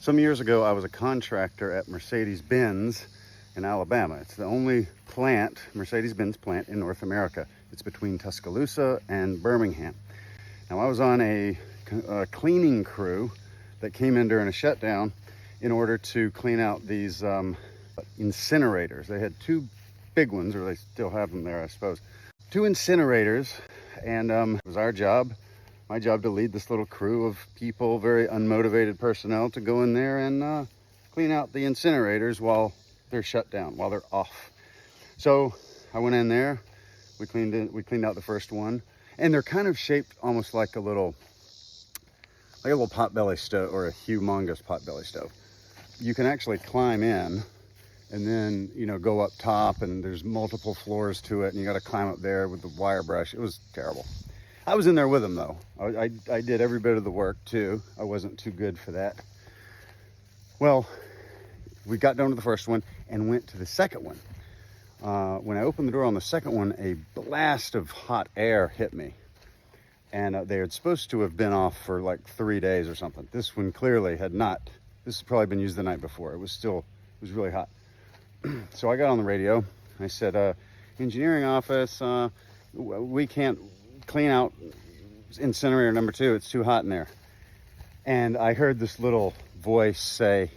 Some years ago, I was a contractor at Mercedes Benz in Alabama. It's the only plant, Mercedes Benz plant in North America. It's between Tuscaloosa and Birmingham. Now, I was on a cleaning crew that came in during a shutdown in order to clean out these incinerators. They had two big ones, or they still have them there, I suppose. Two incinerators, and it was our job, my job, to lead this little crew of people, very unmotivated personnel, to go in there and clean out the incinerators while they're shut down, while they're off. So I went in there, we cleaned out the first one, and they're kind of shaped almost like a little potbelly stove, or a humongous potbelly stove. You can actually climb in and then, go up top, and there's multiple floors to it, and you got to climb up there with the wire brush. It was terrible. I was in there with them, though. I did every bit of the work, too. I wasn't too good for that. Well, we got done with the first one and went to the second one. When I opened the door on the second one, a blast of hot air hit me. And they were supposed to have been off for like 3 days or something. This one clearly had not. This had probably been used the night before. It was really hot. So I got on the radio. I said, engineering office, we can't clean out incinerator number 2. It's too hot in there. And I heard this little voice say,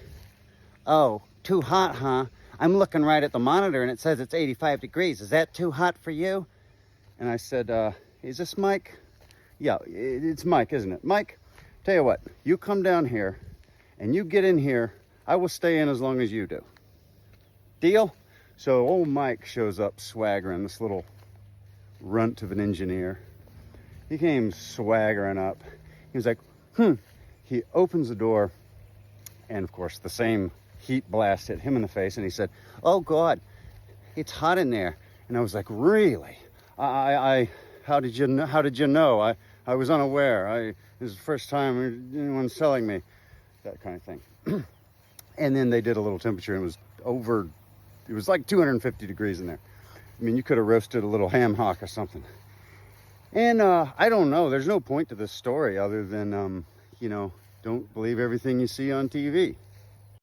"Oh, too hot, huh? I'm looking right at the monitor and it says it's 85 degrees. Is that too hot for you?" And I said, is this Mike? Yeah, it's Mike, isn't it? Mike, tell you what, you come down here and you get in here. I will stay in as long as you do. Deal? So old Mike shows up swaggering, this little runt of an engineer. He came swaggering up. He was like, He opens the door, and of course the same heat blast hit him in the face, and he said, "Oh God, it's hot in there." And I was like, "Really? How did you know? I was unaware. This is the first time anyone's telling me," that kind of thing. And then they did a little temperature, and it was like 250 degrees in there. I mean, you could have roasted a little ham hock or something. And I don't know, there's no point to this story other than, don't believe everything you see on TV.